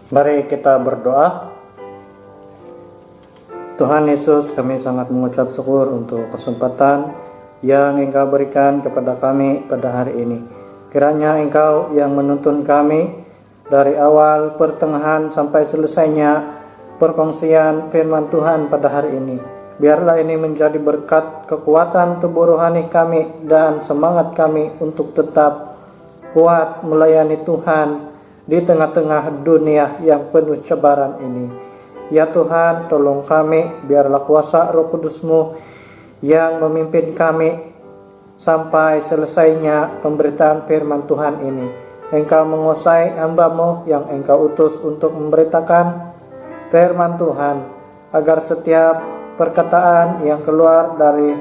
Mari kita berdoa. Tuhan Yesus, kami sangat mengucap syukur untuk kesempatan yang Engkau berikan kepada kami pada hari ini. Kiranya Engkau yang menuntun kami dari awal, pertengahan sampai selesainya perkongsian firman Tuhan pada hari ini. Biarlah ini menjadi berkat kekuatan tubuh rohani kami dan semangat kami untuk tetap kuat melayani Tuhan di tengah-tengah dunia yang penuh cabaran ini. Ya Tuhan, tolong kami, biarlah kuasa Roh Kudus-Mu yang memimpin kami sampai selesainya pemberitaan firman Tuhan ini. Engkau menguasai hamba-Mu yang Engkau utus untuk memberitakan firman Tuhan, agar setiap perkataan yang keluar dari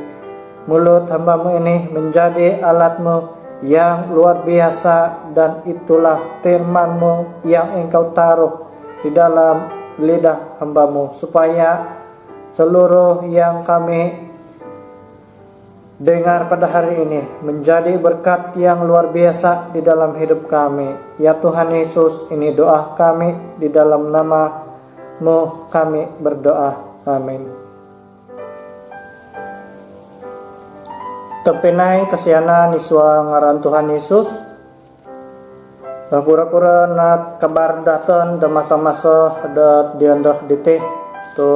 mulut hamba-Mu ini menjadi alat-Mu yang luar biasa, dan itulah firman-Mu yang Engkau taruh di dalam lidah hamba-Mu, supaya seluruh yang kami dengar pada hari ini menjadi berkat yang luar biasa di dalam hidup kami. Ya Tuhan Yesus, ini doa kami, di dalam nama-Mu kami berdoa. Amin. Tepinai kesianan iswa ngaran Tuhan Yesus. Kura-kura nat kabar datang da masa-masa da diandah diteh tu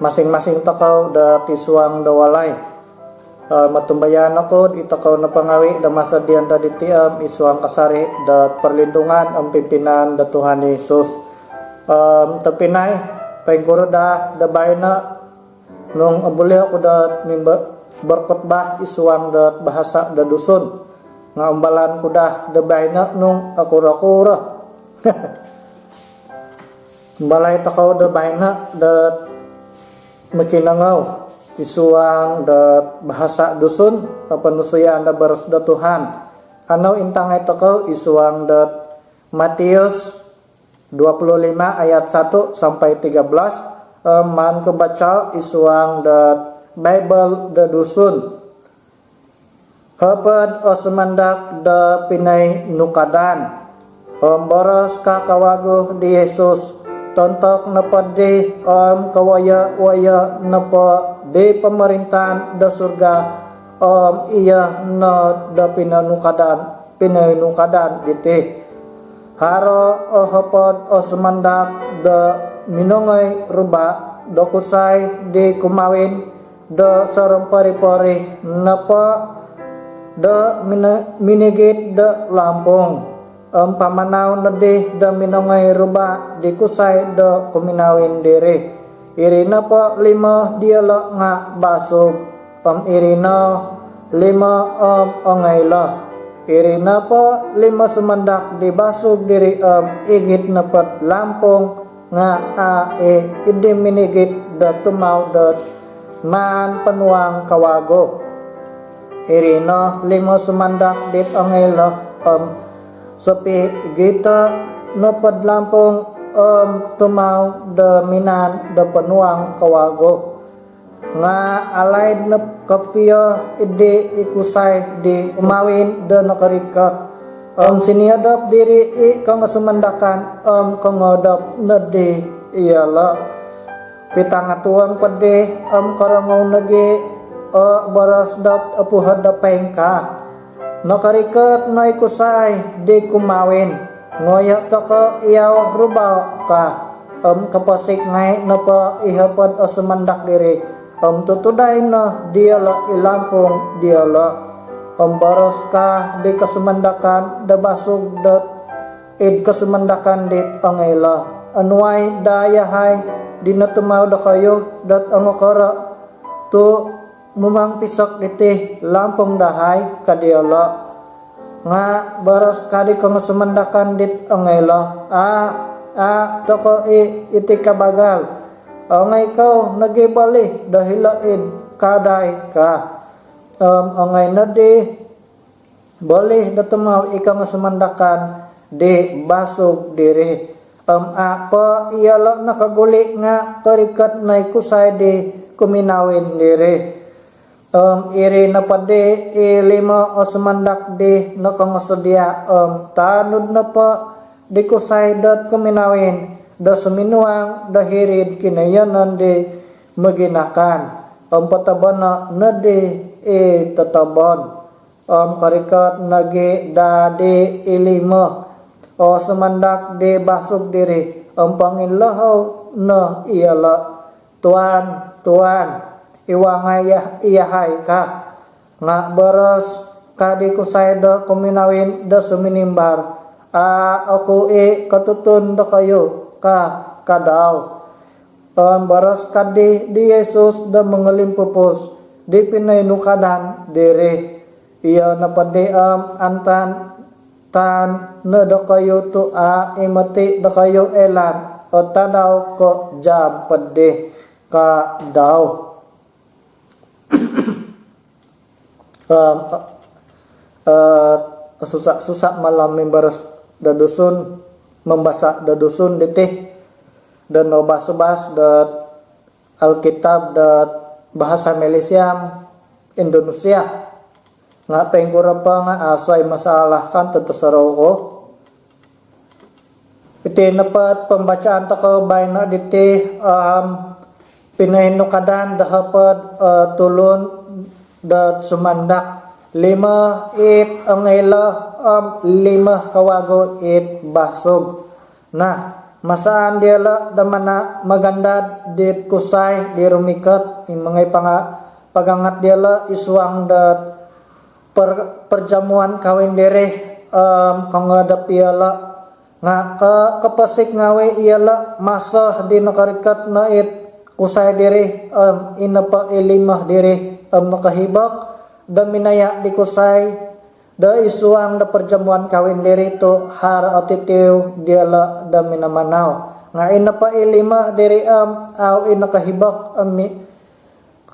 masing-masing takau da tisuang da walai. Matumbayan ako di takau na pangawi da masa diandah ditiam isuang kasari da perlindungan ang pimpinan da Tuhan Yesus. Tepinai pengkura da bayna nung abuli ako da mimba berkhotbah isuang da bahasa da dusun nga umbalan kuda da bayna nung akura-kura balay takaw da bayna da makinangaw isuang da bahasa dusun panusuyan da baros da Tuhan. Anaw intangay takaw isuang da Matius 25 ayat 1 sampai 13. Man kebaca isuang da Bible da dusun. Hapad o sumandak da pinay nukadan. Boros ka kawago di Yesus. Tontok na padi kawaya-waya na pa di pemerintahan da surga. Iya na da pinay nukadan diti. Haro o hapad o sumandak da minongay ruba da kusay di kumawin da sarang pari-pari napa da minigit da lampong pamanaw na di da minongay ruba di kusay da kuminawin diri iri na po 5 diala nga basog iri na 5 ongayla iri na po 5 sumandak di basog diri igit na pat lampong nga idi minigit da tumaw da man panuang kawago irino 5 sumandak dit angelo sapi gita no padlampong tumaw da minan da panuang kawago nga alay na kapia idi ikusay di umawin da nakarikat siniyadap diri kang sumandakan kangodap na di iyala pitang atuang pade karangaw nagi baras dat apuhad da pengka nakarikat na ikusay di kumawin ngoyak taka iyaw rubaw ka kapasik ngay na pa ihapad o sumandak diri tutuday na diala ilampong diala baras ka di kasumandakan da basog dat id kasumandakan dit angela anuay dayahay di natumaw da kayo dat ang akara to mumang pisak diti lampong dahay kadiala nga baras kadi kang sumandakan dit angela toko iti kabagal angay ikaw nagibali dahil id kaday ka angay na di boleh datumaw ikaw nga sumandakan di basog diri apa iyala nakaguli nga tarikat na ikusay di kuminawin diri iri na pade 5 o sumandak di nakangasadya tanod na pa dikusay dat kuminawin da suminuang da hirid kinayanan di maginakan patabana na di tatabon karikat nagi dadi ilimo o semandak di basuk diri panginlahaw na iyala tuan iwangayah iyahay ka nga beres kadi kusay da kuminawin da suminimbar ako katutun da kayo kadaw beres kadi di Yesus da mengelimpupus di pinainukadan diri iya napadi antan tan na da kayo tu imati da kayo elan o tadaw ko jam padi ka daw susah malam membaras dadusun membaca dadusun deteh dan obas-obas dat Alkitab dat bahasa Malaysia Indonesia ngapeng kurapa nga asay masalah kan tetesarow ko iti napat pembacaan tako bayna diti pinahinukadan dahapat tulun dat sumandak 5 kawago basog nah masaan dia la damana magandad dit kusay di rumikat mga pagangat dia la isuang dat perjamuan kawin dere kangadap iala nga kapasik ngawe iala masa di nakarikat na kusay dere inapa ilimah dere nakahibak da minaya di kusay da isuang da perjamuan kawin dere to har atitiw diala da minamanaw nga inapa ilimah dere aw inakahibak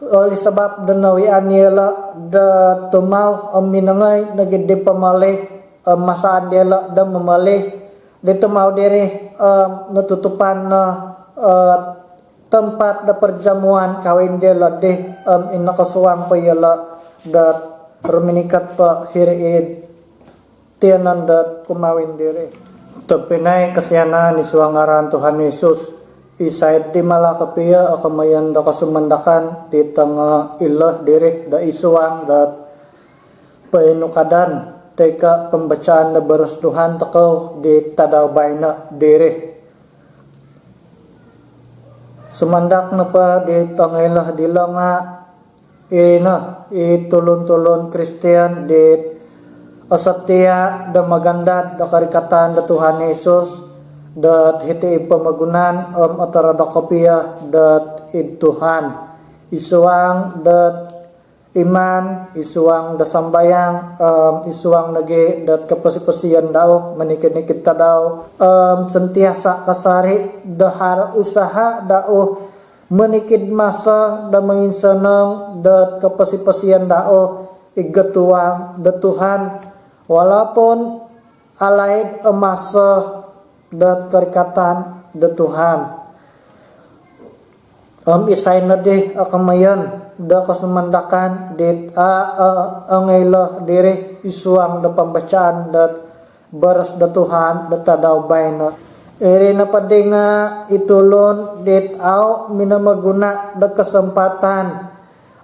oleh sebab denawian yela da tumaw minangay nagidi pamalih masaan dela da mamalih di tumaw diri natutupan na tempat da perjamuan kawin dela di inakasuang pa yela da ruminikat pa hiriid tiyanan da kumawin diri tapinay kasyanan ni suangaran Tuhan Yesus isayad di malakapiya akamayan da kasumandakan di tanga ilah diri da isuang da painukadan teka pembacaan da baras Tuhan takaw di tadawbay na diri sumandak na pa di tanga ilah dila nga itulon-tulon Kristiyan di asatya da magandad da karikatan da Tuhan Yesus dat hiti pamagunan atarada kapiya dat Tuhan isuang dat iman isuang da sambayang isuang nage dat kapasipasiyan daw manikit-nikit ta daw sentiasa kasari dahar usaha daw manikid masa da manginsanang dat kapasipasiyan daw igatuang da Tuhan walaupun alaid masa dat karikatan da Tuhan isay na di akamayan da kasumandakan dit angayla diri isuang da pambacaan dat baras da Tuhan da tadawbay na iri na padi nga itulon dit minamaguna da kasempatan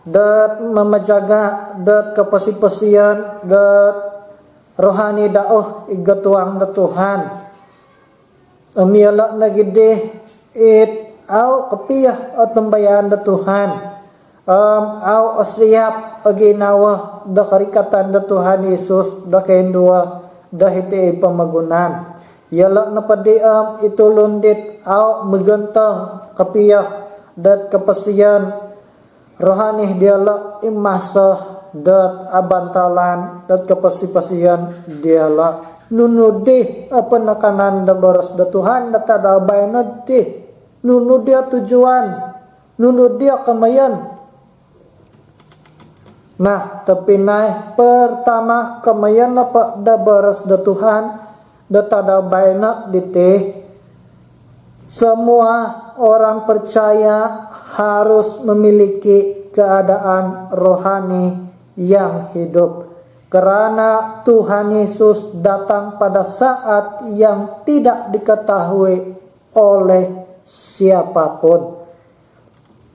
dat mamajaga dat kapasipasiyan dat rohani dao igatuang da Tuhan amiyala na gidi kapiyah at tambayan da Tuhan asiyap aginawa da karikatan da Tuhan Yesus da kendua da hiti pamagunan yala na padi itulon dit magantang kapiyah dat kapasiyan rohani diala imasa dat abantalan dat kapasipasiyan diala nunudi apa nakanan da baras da Tuhan da tadabay nagti nunudi tujuan nunudi kamayan nah tapi naik pertama kamayan apa da baras da Tuhan da tadabay na diti semua orang percaya harus memiliki keadaan rohani yang hidup Karena Tuhan Yesus datang pada saat yang tidak diketahui oleh siapapun.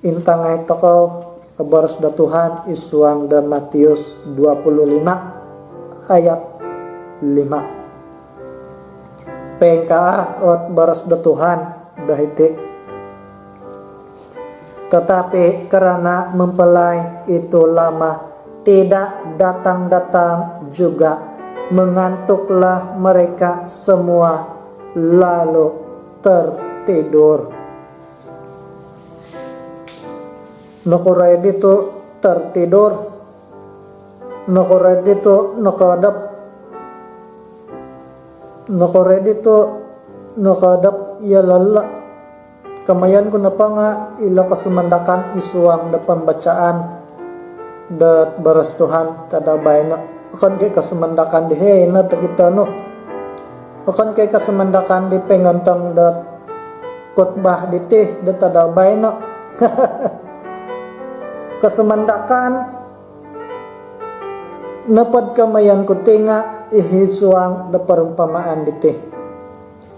Intangai tokoh kebaras da Tuhan isuang da Matius 25 ayat 5. Pengka ot baras da Tuhan dahiti. Tetapi karena mempelai itu lama tidak datang-datang juga, mengantuklah mereka semua lalu tertidur. Nakuray dito tertidur, nakuray dito nakadap, nakuray dito nakadap yalala. Kamayan ko na pa nga ila kasumandakan isuang da pembacaan dat baras Tuhan tadabay na akan kay kasumandakan di hey na tagita no akan kay kasumandakan di pengantang dat khotbah diti dat tadabay na kasumandakan napad kamayan ko tinga ihisuang da parumpamaan diti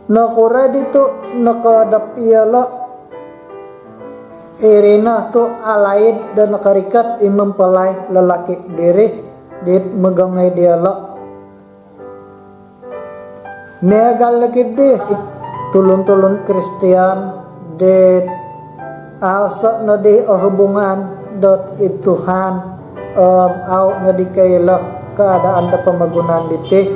nakura dito nakadapiyala irina to alaid dan nakarikat mempelai lalaki diri dit megangay diala megal lagi di tulun-tulun Kristian dit asa na di hubungan dot ituhan au na di kailah keadaan da pamagunan diti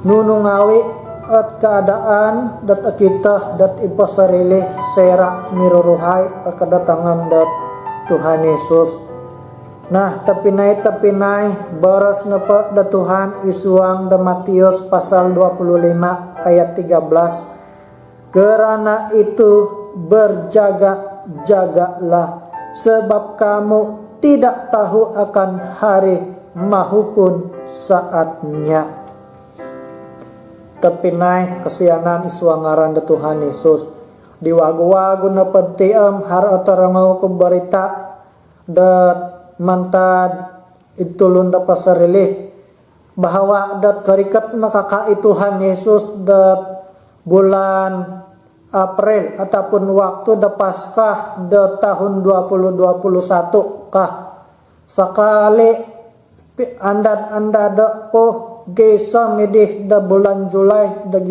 nunungawi at keadaan dat kita dat ipasarili sera niruruhay kedatangan dat Tuhan Yesus. Nah tapinay baras na pa da Tuhan isuang da Matius pasal 25 ayat 13. Karena itu berjaga-jagalah sebab kamu tidak tahu akan hari maupun saatnya. Tapinay kasianan isuangaran da Tuhan Yesus diwago-wago na pagtiam haratarangaw ko barita dat mantad itulon da pasarili bahwa dat karikat nakaka Tuhan Yesus dat bulan April ataupun waktu da Paskah da tahun 2021 kah sakali andad ko gisa midih da bulan Julai da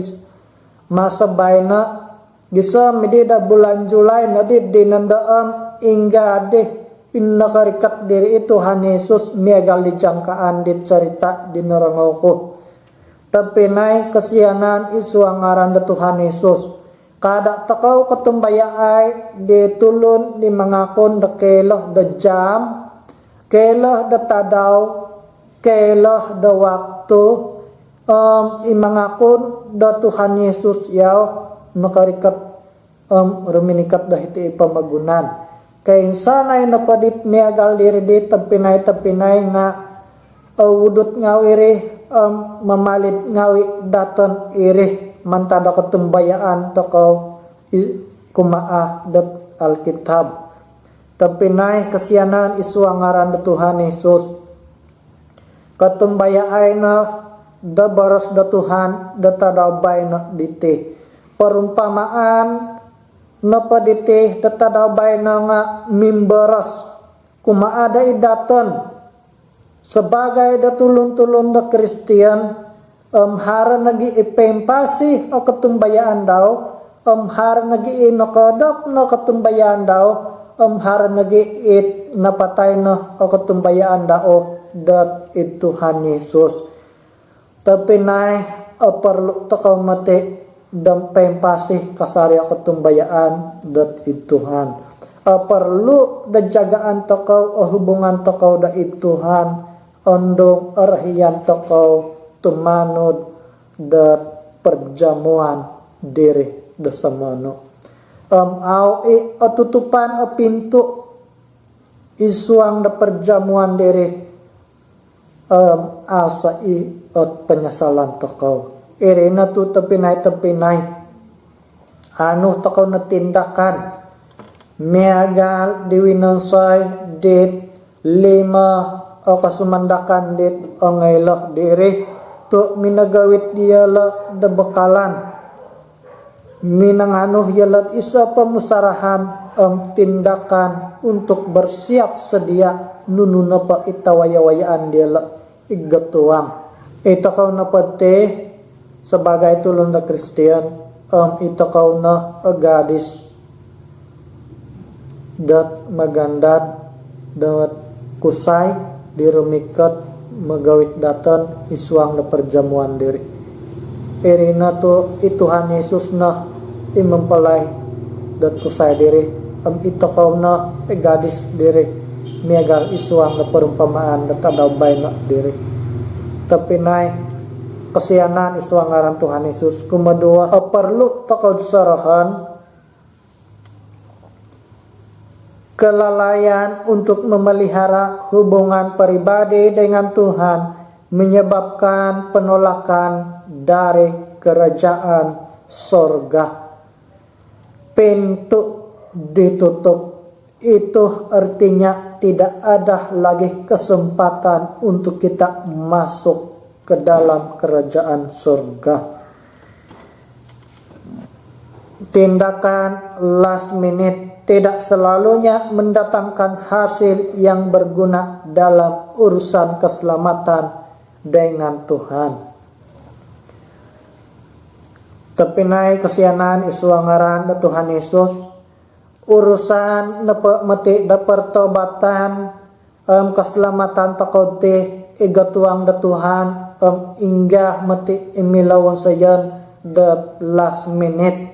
masa bayna gisa midih da bulan Julai nadid dinandaam ingga deh innakarikat diri itu Tuhan Yesus miagal dijangkaan dit cerita dinarangaw ko tapi naik kesianan isuangaran da Tuhan Yesus kada takaw katumbayaay ditulun di mangakon da keloh da jam keloh da tadaw keloh da waktu imangakon da Tuhan Yesus yaw nakarikat ruminikat dah iti pamagunan kay sanay napadit niagal diri dit tapinay nga wudot ngawiri mamalit ngawi daton iri mantada katumbayaan takaw kumaa dat Alkitab tapinay kasianan isuangaran da Tuhan Yesus katumbayaay na da baras da Tuhan da tadabay na diti perumpamaan na paditi da tadabay na nga mimbaras kumaada idaton sebagai da tulun-tulun da Kristian hara nagi ipempasi o katumbayaan daw hara nagi inakadap na katumbayaan daw hara nagi it napatay na o katumbayaan daw dat Tuhan Yesus tapi naay perlu takaw mati dam pempasih kasarya katumbayaan dat Tuhan perlu da jagaan takaw hubungan takaw da Tuhan ondong arahiyan takaw tumanod dat perjamuan diri da samano tutupan pintu isuang da perjamuan diri asa at penyesalan takaw irina tu tapinay anu takaw na tindakan miagal diwinansay dit 5 o kasumandakan dit o ngailah diri tu minagawit dia la debekalan minanganuh yalat isa pemusarahan tindakan untuk bersiap sedia nununa pa itawaya-wayaan dia la igatuang ito kau na pati sebagai tulong na Kristian ito kau na gadis dat magandad dat kusay dirumikat magawit datan iswang na perjamuan diri irina to ituhan Yesus na imempalay dat kusay diri ito kau na gadis diri miagal iswang na perumpamaan dat adabay na diri tapi nay kasianan iswang ngaran Tuhan Yesus kumadua perlu takau sarahan kelalaian untuk memelihara hubungan pribadi dengan Tuhan menyebabkan penolakan dari kerajaan sorga. Pintu ditutup itu artinya tidak ada lagi kesempatan untuk kita masuk ke dalam kerajaan surga. Tindakan last minute tidak selalunya mendatangkan hasil yang berguna dalam urusan keselamatan dengan Tuhan. Tapi naik kesianan isuangaran Tuhan Yesus urusan meti da pertobatan keselamatan takote igatuang da Tuhan inggah meti imilawan sayan da last minute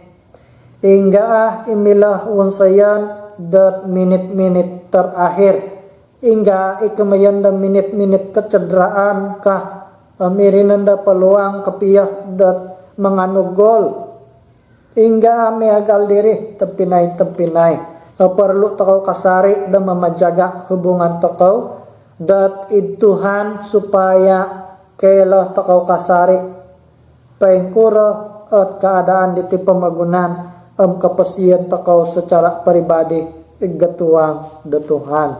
hingga imilawan sayan da minit-minit terakhir hingga ikemayan da minit-minit kecederaan kah mirinan da peluang kepiyah da menganugol hingga meagal diri tepinay perlu takau kasari dan memajaga hubungan takau dat Tuhan supaya kailah takau kasari pengkura at keadaan di pemagunan kepesian takau secara pribadi igatuang da Tuhan.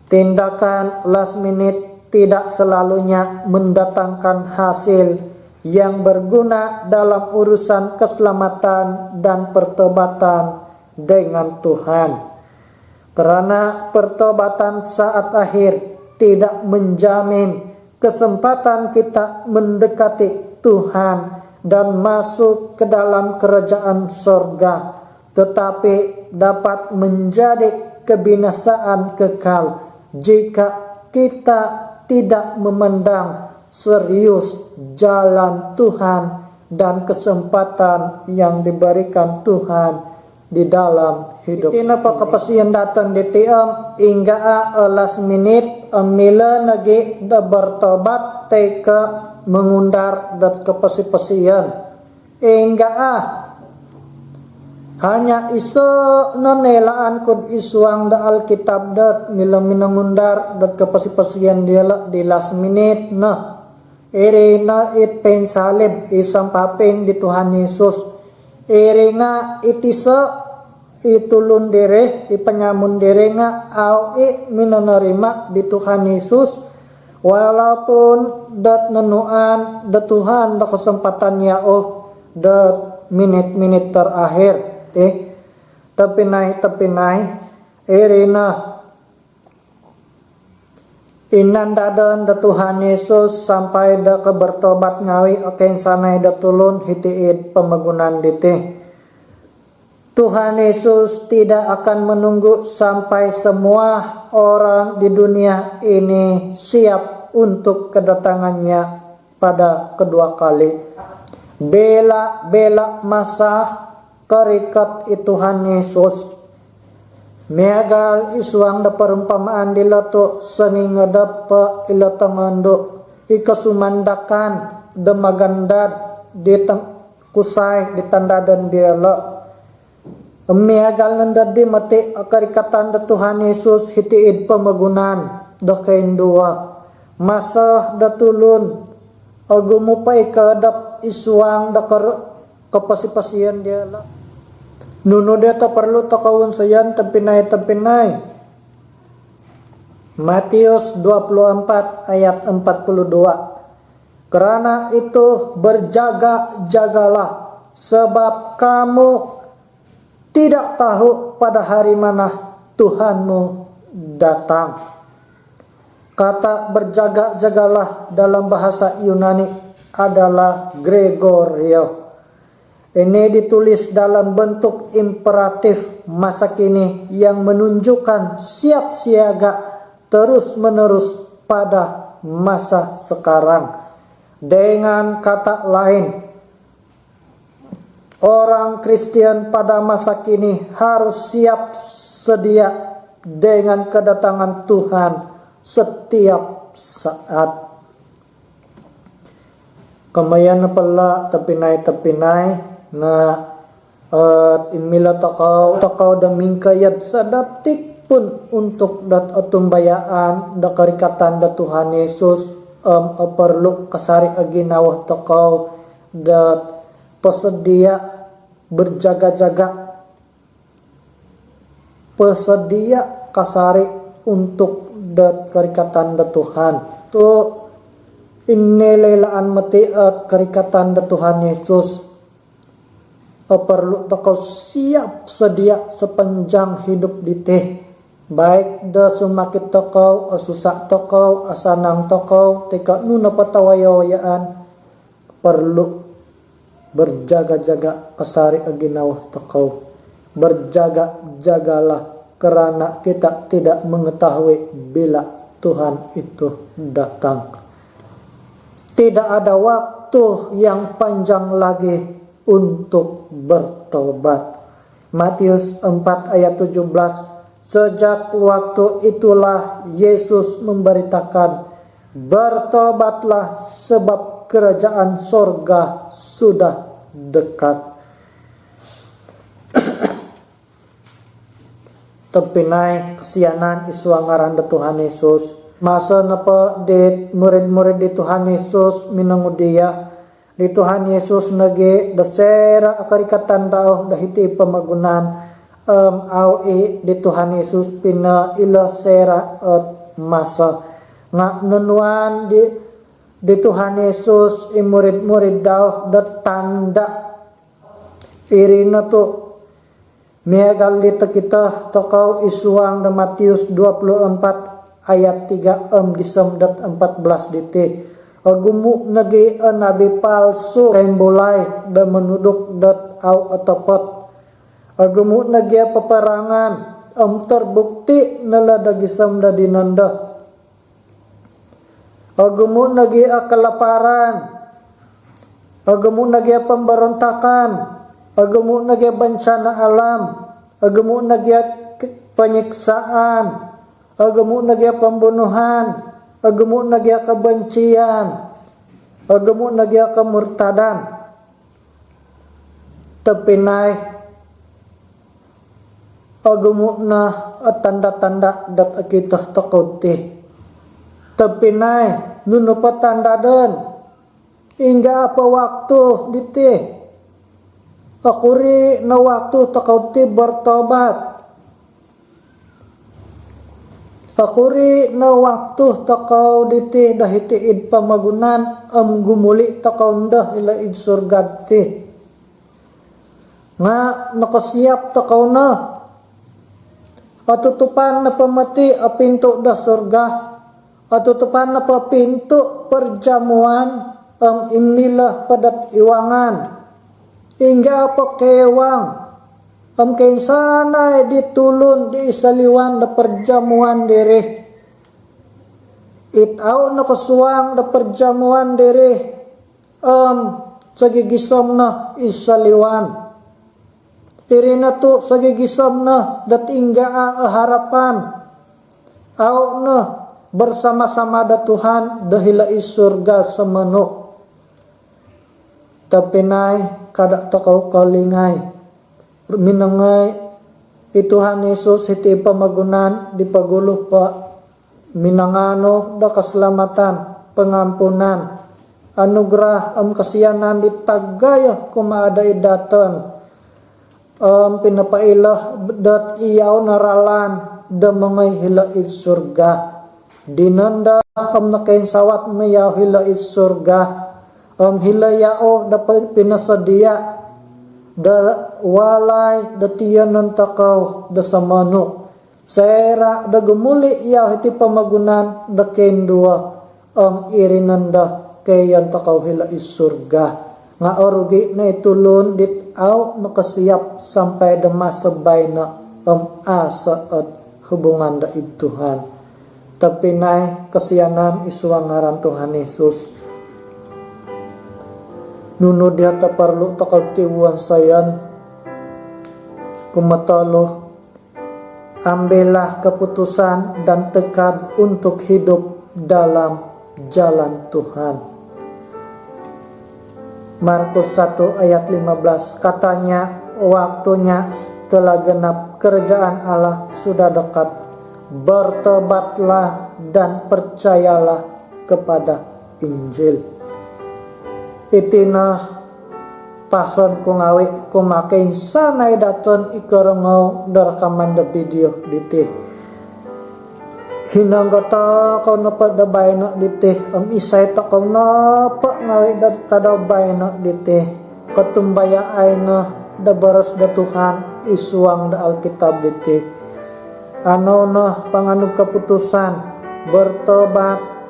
Tindakan last minute tidak selalunya mendatangkan hasil yang berguna dalam urusan keselamatan dan pertobatan dengan Tuhan. Karena pertobatan saat akhir tidak menjamin kesempatan kita mendekati Tuhan dan masuk ke dalam kerajaan sorga, tetapi dapat menjadi kebinasaan kekal jika kita tidak memandang serius jalan Tuhan dan kesempatan yang diberikan Tuhan di dalam hidup. Tina pa kapasiyan datang di tiam hingga last minute mila nagi da bertobat teka mengundar dat kapasi-pasiyan hingga hanya iso nonelaan kud isuang da Alkitab dat mila minangundar dat kapasi-pasiyan dia di last minute na irina it pensalib isang paping di Tuhan Yesus irina itisa itulun diri ipanyamun diri nga au minonarima di Tuhan Yesus walaupun dat nenuan da Tuhan da kesempatannya dat minit-minit terakhir tapi naik irina inandadan da Tuhan Yesus sampai da kebertobat ngawi oke sanay da tulun hitiid pemagunan dite. Tuhan Yesus tidak akan menunggu sampai semua orang di dunia ini siap untuk kedatangannya pada kedua kali. Bela masa kerikat Tuhan Yesus. Meagal isuang da perumpamaan dilato saninga dapa ilatangando ikasumandakan da magandad ditang kusay ditandadan diala. Meagal nandadi mati akarikatan da Tuhan Yesus hitiid pamagunan da kaindua. Masa da tulun agumupay kadap isuang da kapasipasiyan diala. Nuno deta perlu takawon sayan tapinay Matius 24 ayat 42. Karena itu berjaga-jagalah, sebab kamu tidak tahu pada hari mana Tuhanmu datang. Kata berjaga-jagalah dalam bahasa Yunani adalah Gregorio. Ini ditulis dalam bentuk imperatif masa kini yang menunjukkan siap siaga terus-menerus pada masa sekarang. Dengan kata lain, orang Kristen pada masa kini harus siap sedia dengan kedatangan Tuhan setiap saat. Kamayan pala tapinay na imila takaw daming kayat sadatik pun untuk dat atumbayaan da karikatan da Tuhan Yesus perlu kasari aginawah takaw dat pesedia berjaga-jaga, pesedia kasari untuk dat karikatan da Tuhan. Tu inilaylaan mati at karikatan da Tuhan Yesus. Perlu takaw siap sedia sepanjang hidup dite. Baik da sumakit takaw, asusak takaw, asanang takaw, teka nuna patawayawayaan, perlu berjaga-jaga kasari aginawah takaw. Berjaga-jagalah karena kita tidak mengetahui bila Tuhan itu datang. Tidak ada waktu yang panjang lagi untuk bertobat. Matius 4 ayat 17. Sejak waktu itulah Yesus memberitakan, bertobatlah sebab kerajaan sorga sudah dekat. Tepinay kesianan iswangaran da Tuhan Yesus. Masa napa di murid-murid di Tuhan Yesus minangudia di Tuhan Yesus nage dasera akarikatan daw dahiti pamagunan di Tuhan Yesus pina ila sera at masa nga nunuan di Tuhan Yesus murid-murid daw dat tanda irina to miagal dita kita takaw isuang da Matius 24 ayat 3 gisam dat 14 diti. Agumu nagi nabi palsu rembulai da menuduk dat au atapot. Agumu nagi paparangan terbukti nala da gisam da dinanda. Agumu nagi kelaparan. Agumu nagi pemberontakan. Agumu nagi bencana alam. Agumu nagi penyiksaan. Agumu nagi pembunuhan. Agumu nagi kebencian. Agumu nagi kemurtadan. Tepinay agumu na tanda-tanda dat kita takuti. Tepinay nunu patanda dan hingga apa waktu diti. Akuri na waktu takuti bertobat. Akuri na waktu takaw diti dahitiid pamagunan gumuli takaw nda ila id surga ti. Nga nakasiap takaw na. Atutupan na pamati a pinto da surga. Atutupan na pa pinto perjamuan imila padat iwangan. Hingga pa kewang. Kain sana ditulun di isaliwan da perjamuan diri. Itaw na kasuang da perjamuan diri. Sagigisom na isaliwan. Irina to sagigisom na datingga harapan. Aw na bersama-sama da Tuhan dahila isurga semeno. Tapinay kada takaw kalingay. Minangay ituhan Yesus iti pamagunan di pagulo pa minangano da kaselamatan pengampunan anugerah kasiyanan di tagaya kumaada idatan pinapailah dat iyaw naralan da mga hilaid surga. dinanda nakain sawat na yaw hila is surga hila yao dapat pinasadia da walay da tiyanan takaw da samano sera da gumuli yaw iti pamagunan da kendua irinanda kayan takaw hila is surga nga orugi na itulon dit aw nakasiyap sampai da masabay na asa at hubungan da ituhan tapi nay kasiyanan isuang ngaran Tuhan Yesus nunod diha ta parlo takagtiwan sayan kumatalo ambillah keputusan dan tekad untuk hidup dalam jalan Tuhan. Markus 1 ayat 15 katanya waktunya telah genap, kerajaan Allah sudah dekat. Bertobatlah dan percayalah kepada Injil. Itina pason ku ngawi kumakin sanay daton ikarangau darakaman da video ditih. Hinanggata kau napa da bayna ditih isay ta kau napa ngawi da tada bayna ditih. Katumbaya ayna da baras da Tuhan isuang da Alkitab ditih. Ano na panganug keputusan bertobat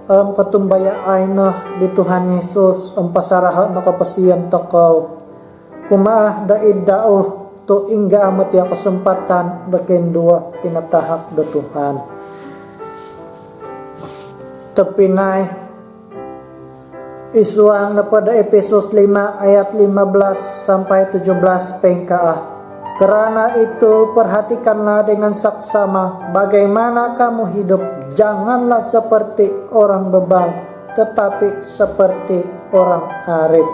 katumbaya ay na di Tuhan Yesus pasaraha na kapasiyan takaw kumaah da iddao to ingga amat ya kesempatan da kendua pinatahak da Tuhan tepinay isuang na pada Efesus 5 ayat 15 sampai 17 pengkaah. Karena itu perhatikanlah dengan saksama bagaimana kamu hidup. Janganlah seperti orang bebal, tetapi seperti orang arif.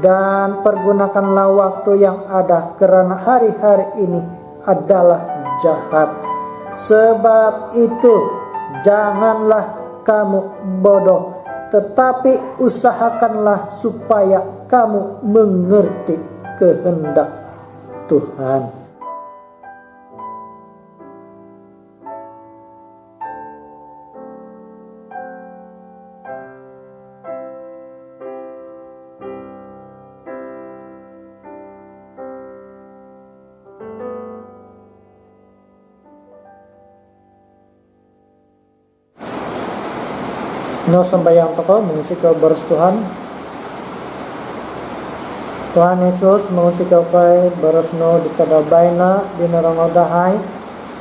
Dan pergunakanlah waktu yang ada, karena hari-hari ini adalah jahat. Sebab itu janganlah kamu bodoh, tetapi usahakanlah supaya kamu mengerti kehendak Tuhan. No sembayang toko mengisi ke baris Tuhan. Tuhan Yesus mengusik kay barasno di kadabay na dinarangodahay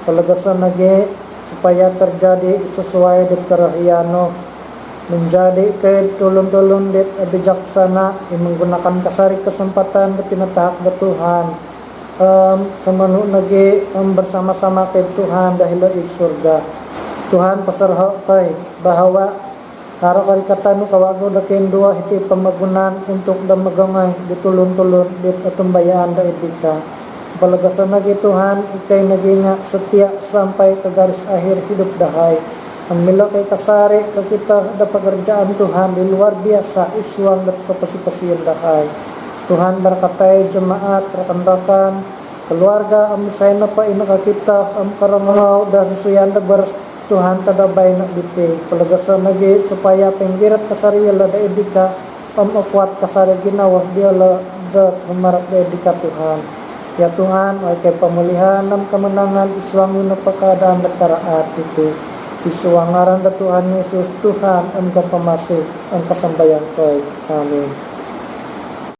palagasan nage supaya terjadi sesuai di karahyano menjadi kay tulong-tulong dit bijaksana menggunakan kasari kesempatan di pinatahak da Tuhan samanu nage bersama-sama kay Tuhan dahil di surga. Tuhan pasarha kay bahwa Haro kari katano kawago da kendua iti pamagunan untuk da magangay ditulon-tulon dit atumbayaan da idika. Palagasan nagi Tuhan ikay naginga setia sampai ke garis akhir hidup dahay. Ang mila kay kasari kakita da pekerjaan Tuhan di luar biasa isuang dat kapasipasiyan dahay. Tuhan berkatai jemaat rekan-rekan keluarga amisay na pa inakakita karangaw da susuyan da baras Tuhan tadabay na biti palagasan nagi supaya penggirat kasariyala da edika akwat kasari ginawa diala da humarap da edika Tuhan. Ya Tuhan ay kay pamulihan ng kemenangan iswangin na pakadaan da karaat itu isuangaran da Tuhan Yesus Tuhan ang kapamasik ang kasambayan koy. Amin.